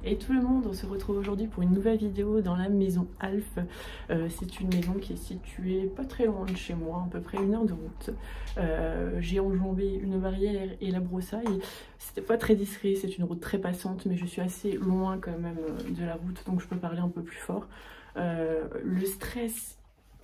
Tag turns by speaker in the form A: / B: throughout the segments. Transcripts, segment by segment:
A: Et tout le monde, on se retrouve aujourd'hui pour une nouvelle vidéo dans la maison Alf. C'est une maison qui est située pas très loin de chez moi, à peu près 1 heure de route. J'ai enjambé une barrière et la broussaille. C'était pas très discret, c'est une route très passante, mais je suis assez loin quand même de la route, donc je peux parler un peu plus fort. Le stress...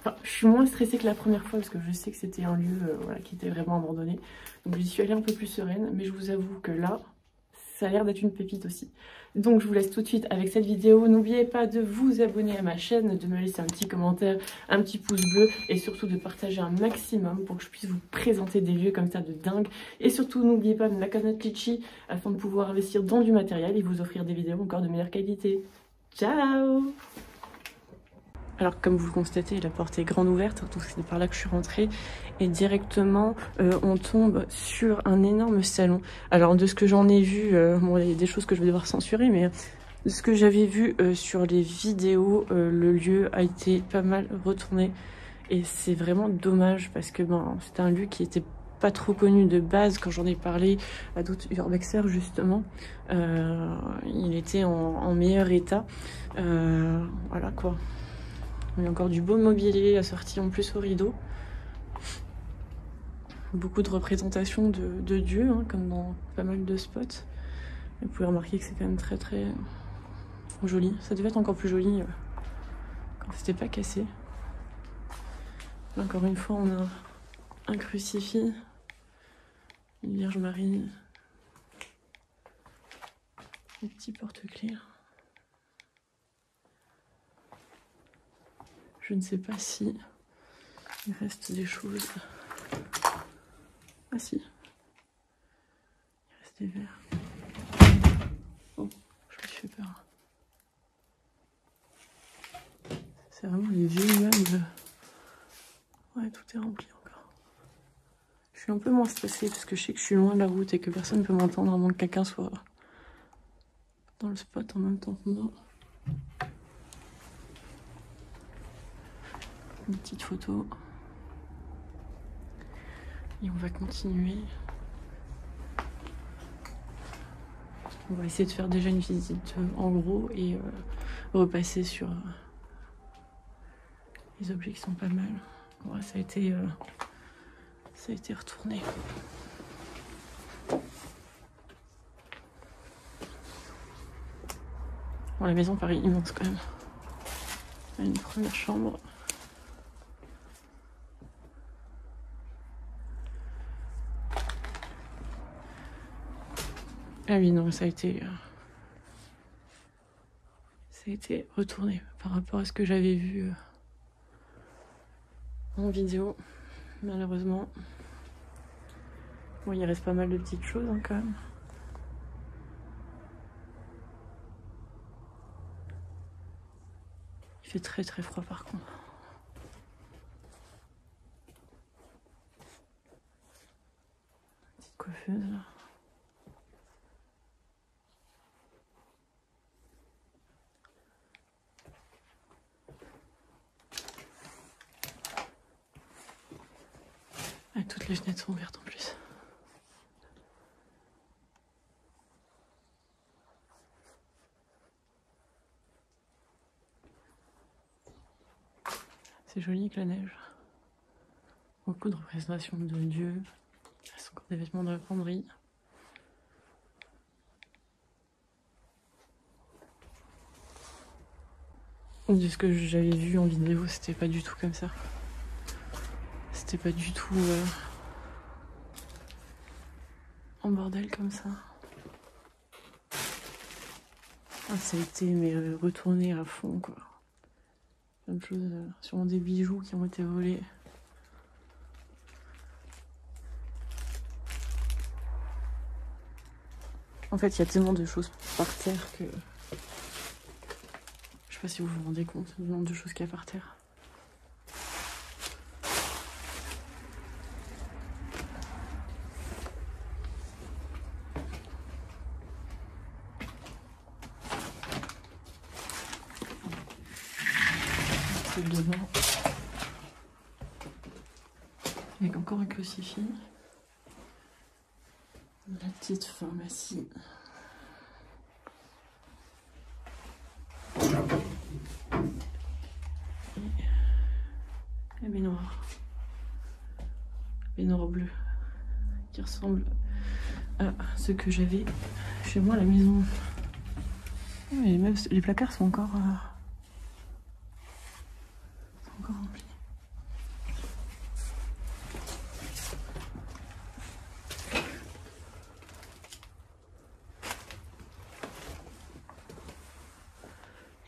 A: Enfin, je suis moins stressée que la première fois parce que je sais que c'était un lieu voilà, qui était vraiment abandonné. Donc j'y suis allée un peu plus sereine, mais je vous avoue que là, ça a l'air d'être une pépite aussi. Donc je vous laisse tout de suite avec cette vidéo. N'oubliez pas de vous abonner à ma chaîne, de me laisser un petit commentaire, un petit pouce bleu et surtout de partager un maximum pour que je puisse vous présenter des lieux comme ça de dingue. Et surtout n'oubliez pas de me la connaître Litchi afin de pouvoir investir dans du matériel et vous offrir des vidéos encore de meilleure qualité. Ciao! Alors comme vous le constatez, la porte est grande ouverte, donc c'est par là que je suis rentrée. Et directement, on tombe sur un énorme salon. Alors de ce que j'en ai vu, bon il y a des choses que je vais devoir censurer, mais de ce que j'avais vu sur les vidéos, le lieu a été pas mal retourné. Et c'est vraiment dommage parce que ben, c'était un lieu qui était pas trop connu de base. Quand j'en ai parlé à d'autres urbexers justement, il était en meilleur état. Voilà quoi. Il y a encore du beau mobilier assorti en plus au rideau. Beaucoup de représentations de dieux, hein, comme dans pas mal de spots. Et vous pouvez remarquer que c'est quand même très très joli. Ça devait être encore plus joli quand c'était pas cassé. Là, encore une fois, on a un crucifix, une Vierge Marie, des petits porte-clés. Je ne sais pas si il reste des choses. Ah si, il reste des verres. Oh, je me suis fait peur. C'est vraiment les vieux immeubles. Ouais, tout est rempli encore. Je suis un peu moins stressée parce que je sais que je suis loin de la route et que personne ne peut m'entendre à moins que quelqu'un soit dans le spot en même temps que moi. Une petite photo. Et on va continuer. On va essayer de faire déjà une visite en gros et repasser sur les objets qui sont pas mal. Ouais, ça a été retourné. Bon, la maison paraît immense quand même. Il y a une première chambre. Ah oui, non, ça a été retourné par rapport à ce que j'avais vu en vidéo, malheureusement. Bon, il reste pas mal de petites choses hein, quand même. Il fait très très froid par contre. Petite coiffeuse là. Ah, toutes les fenêtres sont ouvertes en plus. C'est joli avec la neige. Beaucoup de représentations de dieux. Il reste encore des vêtements de la penderie. De ce que j'avais vu en vidéo, c'était pas du tout comme ça. C'était pas du tout en bordel comme ça. Ah, ça a été mais retourné à fond quoi. Plein de choses, sûrement des bijoux qui ont été volés. En fait, il y a tellement de choses par terre que... Je sais pas si vous vous rendez compte du nombre de choses qu'il y a par terre. C'est devant. Avec encore un crucifix. La petite pharmacie. La baignoire bleue qui ressemble à ce que j'avais chez moi à la maison. Les placards sont encore remplis.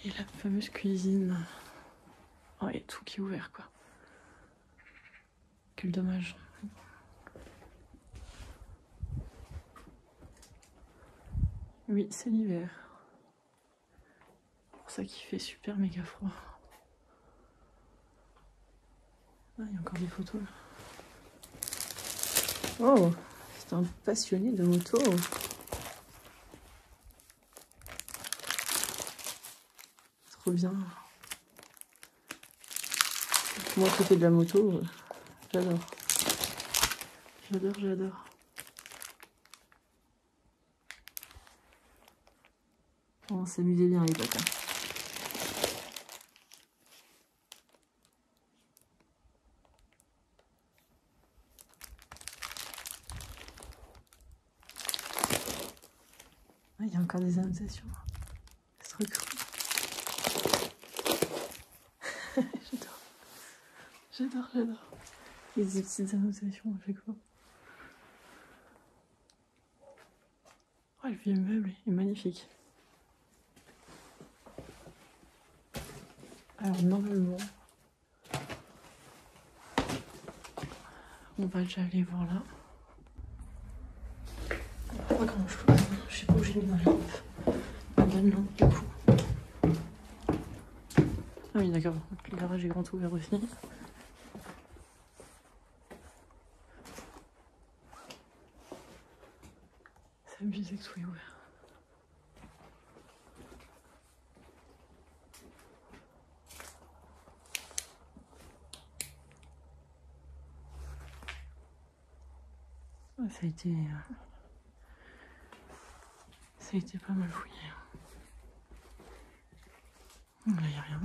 A: Et la fameuse cuisine. Oh, il y a tout qui est ouvert, quoi. Quel dommage. Oui, c'est l'hiver. C'est pour ça qu'il fait super méga froid. Ah, il y a encore des photos là. Oh, c'est un passionné de moto. Trop bien. Moi qui fais de la moto, j'adore. J'adore. On s'amusait bien à l'époque. Hein. Ah, il y a encore des annotations. C'est trop cool. J'adore. Il y a des petites annotations à chaque fois. Oh, le vieux meuble est magnifique. Alors normalement, on va déjà aller voir là. Pas grand chose. Je sais pas où j'ai mis ma lampe. Pas de lampe du coup. Ah oui d'accord, le garage est grand ouvert aussi. C'est abusé que tout est ouvert. Ça a été pas mal fouillé. Là, il n'y a rien.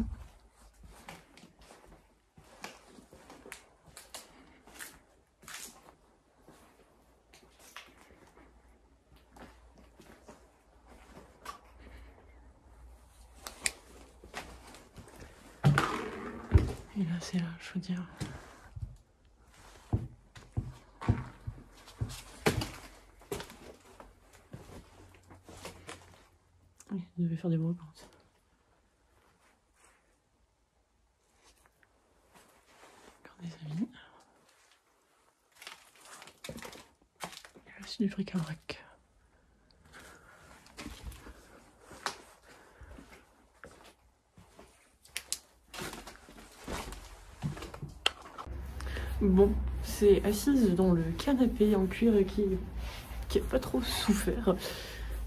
A: Et là, c'est la chaudière. Oui, je devais faire des brocantes. Encore des amis. Et là, c'est du bric-à-brac. Bon, c'est assise dans le canapé en cuir qui a pas trop souffert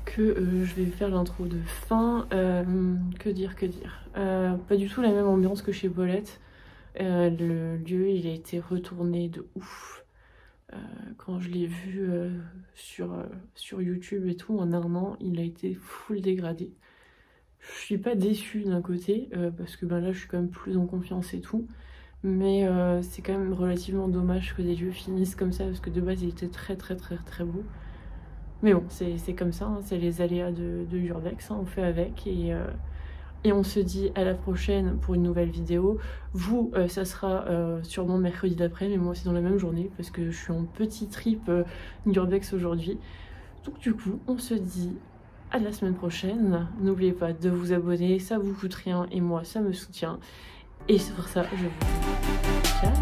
A: que je vais faire l'intro de fin. Que dire pas du tout la même ambiance que chez Paulette. Le lieu il a été retourné de ouf. Quand je l'ai vu sur YouTube et tout en un an, il a été full dégradé. Je suis pas déçue d'un côté parce que là je suis quand même plus en confiance et tout. Mais c'est quand même relativement dommage que des lieux finissent comme ça parce que de base il était très beau. Mais bon, c'est comme ça, hein, c'est les aléas de l'urbex, hein, on fait avec et on se dit à la prochaine pour une nouvelle vidéo. Vous, ça sera sûrement mercredi d'après, mais moi c'est dans la même journée parce que je suis en petit trip urbex aujourd'hui. Donc du coup, on se dit à la semaine prochaine. N'oubliez pas de vous abonner, ça vous coûte rien et moi ça me soutient. Et c'est pour ça, je vous dis ciao.